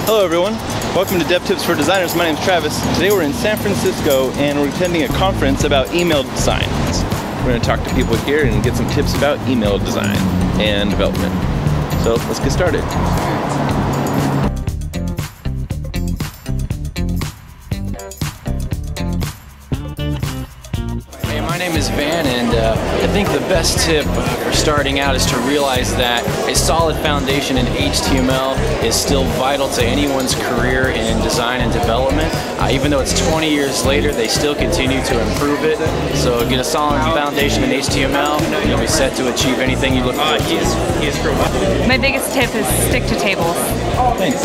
Hello everyone, welcome to Dev Tips for Designers. My name is Travis. Today we're in San Francisco and we're attending a conference about email designs. We're going to talk to people here and get some tips about email design and development. So let's get started. My name is Van, and I think the best tip for starting out is to realize that a solid foundation in HTML is still vital to anyone's career in design and development. Even though it's 20 years later, they still continue to improve it. So get a solid foundation in HTML, and you'll be set to achieve anything you look forward to. My biggest tip is stick to tables. Thanks.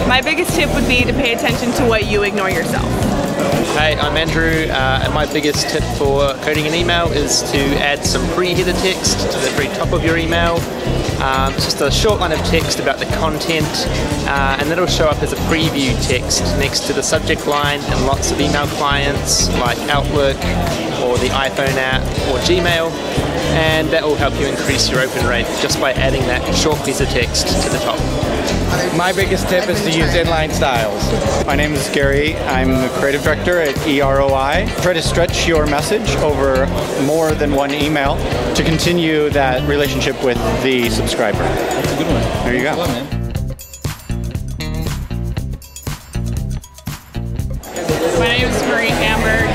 My biggest tip would be to pay attention to what you ignore yourself. Hey, I'm Andrew, and my biggest tip for coding an email is to add some pre-header text to the very top of your email. It's just a short line of text about the content, and that'll show up as a preview text next to the subject line in lots of email clients like Outlook or the iPhone app or Gmail, and that will help you increase your open rate just by adding that short piece of text to the top. My biggest tip is to use inline styles. My name is Gary. I'm the creative director at EROI. Try to stretch your message over more than one email to continue that relationship with the subscriber. That's a good one. There you go. Well, man. My name is Marie Hamburg.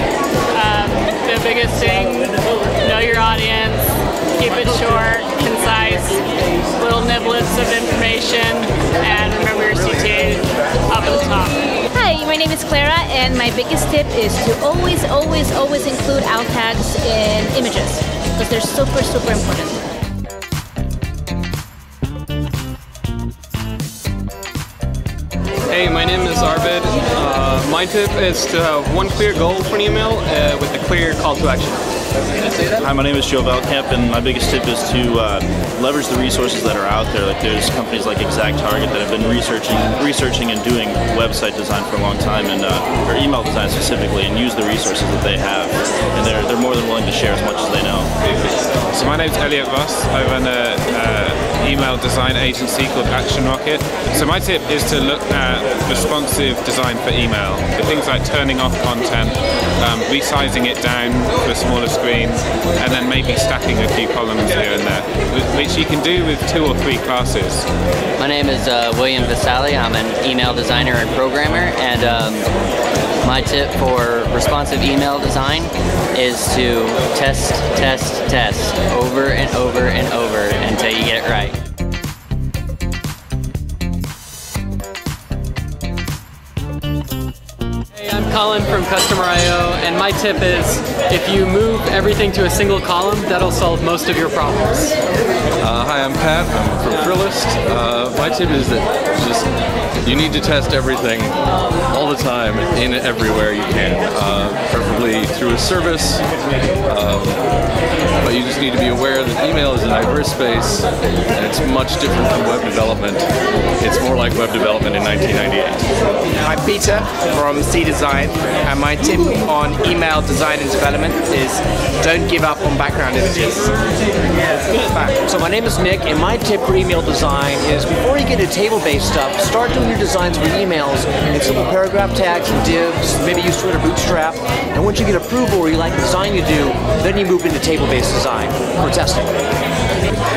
The biggest thing, know your audience, keep it short, concise, little niblets of information, and remember your CTA up at the top. Hi, my name is Clara, and my biggest tip is to always include alt tags in images, because they're super important. Hey, my name is Arvid. My tip is to have one clear goal for an email with a clear call to action. Hi, my name is Joe Valkamp, and my biggest tip is to leverage the resources that are out there. Like there's companies like ExactTarget that have been researching and doing website design for a long time, and or email design specifically, and use the resources that they have. And they're more than willing to share as much as they know. So my name's Elliot Voss. I run an email design agency called Action Rocket. So my tip is to look at responsive design for email. The things like turning off content, resizing it down to a smaller screen, and then maybe stacking a few columns here and there, which you can do with 2 or 3 classes. My name is William Vasali. I'm an email designer and programmer, and my tip for responsive email design is to test over and over and over until you get it right. Hey, I'm Colin from Customer.io, and my tip is if you move everything to a single column, that'll solve most of your problems. Hi, I'm Pat. I'm from Thrillist. My tip is that you need to test everything all the time in everywhere you can, preferably through a service. But you just need to be aware that email is a diverse space, and it's much different from web development. It's more like web development in 1998. I'm Peter from C Design, and my tip on email design and development is don't give up on background images. So my name is Nick, and my tip for email design is before you get into table-based stuff, start doing your designs for emails in simple paragraph tags and divs, maybe use Twitter Bootstrap, and once you get approval or you like the design you do, then you move into table-based design for testing.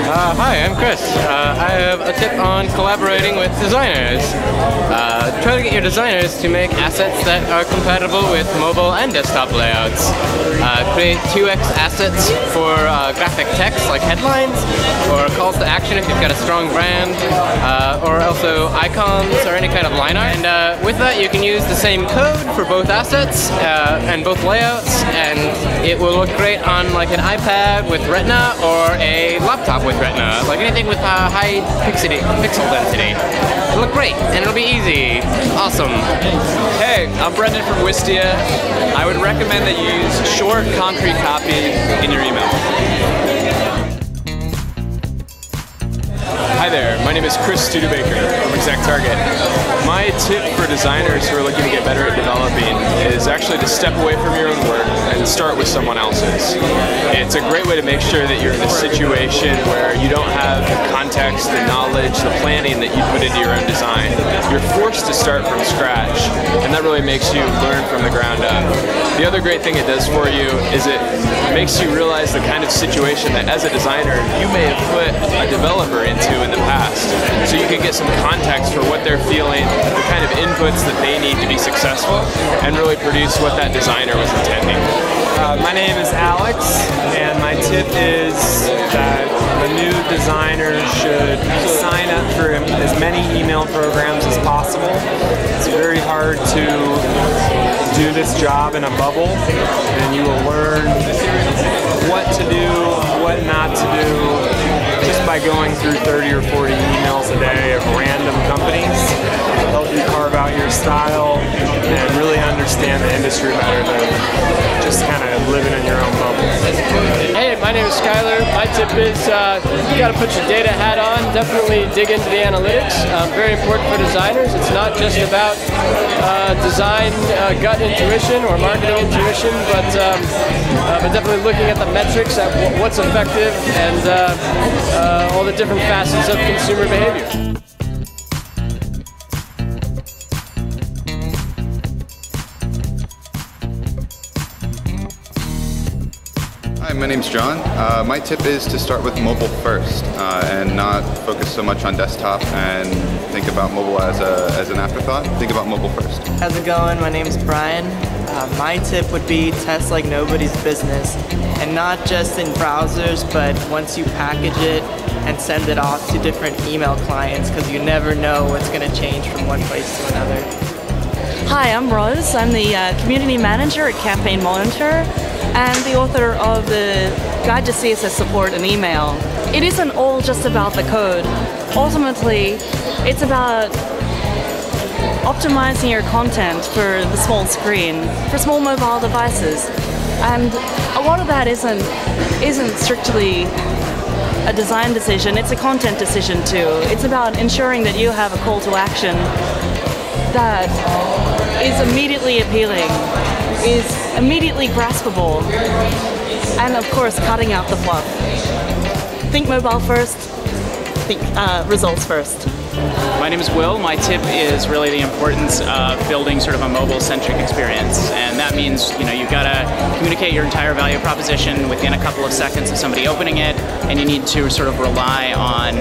Hi, I'm Chris. I have a tip on collaborating with designers. Try to get your designers to make assets that are compatible with mobile and desktop layouts. Create 2x assets for graphic text like headlines, or calls to action if you've got a strong brand, or also icons or any kind of line art. And with that you can use the same code for both assets and both layouts, and it will look great on like an iPad with Retina or a laptop with Retina, like anything with high pixel density. It'll look great, and it'll be easy. Awesome. Hey, I'm Brendan from Wistia. I would recommend that you use short, concrete copy in your email. Hi there, my name is Chris Studebaker from ExactTarget. My tip for designers who are looking to get better at developing is actually to step away from your own work and start with someone else's. It's a great way to make sure that you're in a situation where you don't have the context, the knowledge, the planning that you put into your own design. You're forced to start from scratch, and that really makes you learn from the ground up. The other great thing it does for you is it makes you realize the kind of situation that as a designer you may have put a developer into in the past. So you can get some context for what they're feeling, the kind of inputs that they need to be successful, and really produce what that designer was intending. My name is Alex, and my tip is that a new designer should sign up for as many email programs as possible. It's very hard to do this job in a bubble, and you will learn what to do, what not to do, just by going through 30 or 40 emails a day of random companies. It'll help you carve out your style and really understand the industry better than just kind of living in your own bubble. Hey, my name is Skylar. My tip is you got to put your data hat on. Definitely dig into the analytics. Very important for designers. It's not just about design gut intuition or marketing intuition, but definitely looking at the metrics, at what's effective, and all the different facets of consumer behavior. Hi, my name's John. My tip is to start with mobile first and not focus so much on desktop and think about mobile as an afterthought. Think about mobile first. How's it going? My name's Brian. My tip would be test like nobody's business, and not just in browsers, but once you package it and send it off to different email clients, because you never know what's going to change from one place to another. Hi, I'm Rose. I'm the community manager at Campaign Monitor and the author of the Guide to CSS Support and Email. It isn't all just about the code. Ultimately, it's about optimizing your content for the small screen, for small mobile devices. And a lot of that isn't strictly a design decision, it's a content decision too. It's about ensuring that you have a call to action that is immediately appealing, is immediately graspable, and of course cutting out the fluff. Think mobile first, think results first. My name is Will. My tip is really the importance of building sort of a mobile-centric experience, and that means you've got to communicate your entire value proposition within a couple of seconds of somebody opening it, and you need to sort of rely on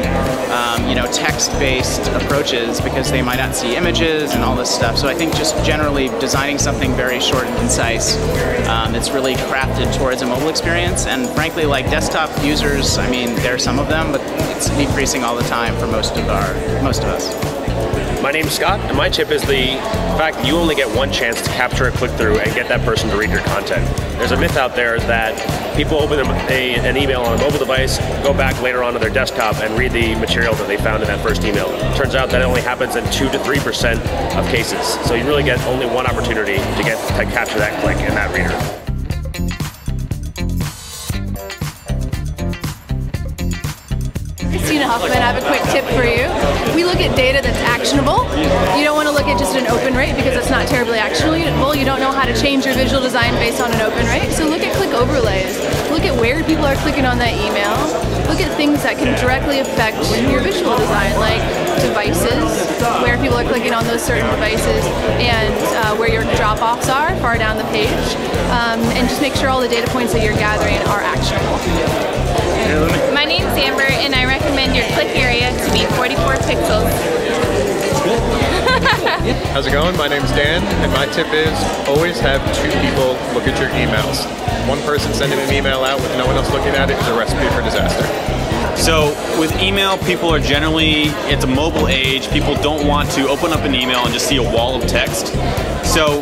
text-based approaches because they might not see images and all this stuff. So I think just generally designing something very short and concise that's really crafted towards a mobile experience, and frankly, like desktop users, I mean, there are some of them, but it's decreasing all the time for most of us. My name is Scott, and my tip is the fact that you only get one chance to capture a click-through and get that person to read your content. There's a myth out there that people open an email on a mobile device, go back later on to their desktop, and read the material that they found in that first email. Turns out that only happens in 2 to 3% of cases. So you really get only one opportunity to capture that click and that reader. Christina Huffman, I have a quick tip for you. We look at data that's actionable. You don't want to look at just an open rate because it's not terribly actionable. You don't know how to change your visual design based on an open rate. So look at click overlays. Look at where people are clicking on that email. Look at things that can directly affect your visual design, like devices, where people are clicking on those certain devices, and where your drop-offs are far down the page. And just make sure all the data points that you're gathering are actionable. My name's Amber, and I recommend your click area to be 44 pixels. How's it going? My name's Dan, and my tip is always have 2 people look at your emails. One person sending an email out with no one else looking at it is a recipe for disaster. So with email, people are generally, it's a mobile age, people don't want to open up an email and just see a wall of text. So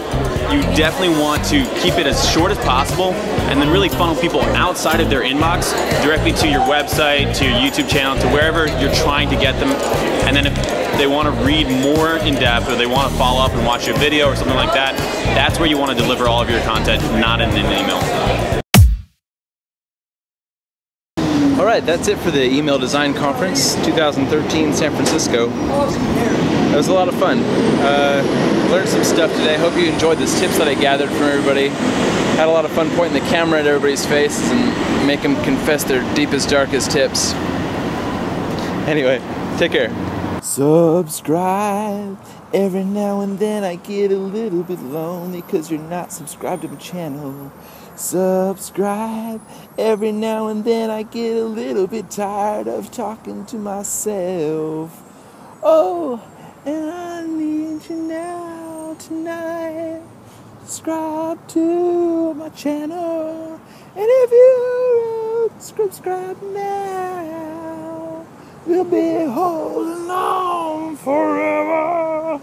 you definitely want to keep it as short as possible and then really funnel people outside of their inbox directly to your website, to your YouTube channel, to wherever you're trying to get them. And then if they want to read more in depth or they want to follow up and watch your video or something like that, that's where you want to deliver all of your content, not in an email. All right, that's it for the Email Design Conference 2013 San Francisco. It was a lot of fun. Learned some stuff today. Hope you enjoyed these tips that I gathered from everybody. Had a lot of fun pointing the camera at everybody's faces and make them confess their deepest, darkest tips. Anyway, take care. Subscribe. Every now and then I get a little bit lonely because you're not subscribed to my channel. Subscribe. Every now and then I get a little bit tired of talking to myself. Oh, and I need you now, tonight. Subscribe to my channel. And if you subscribe now, we'll be holding on forever.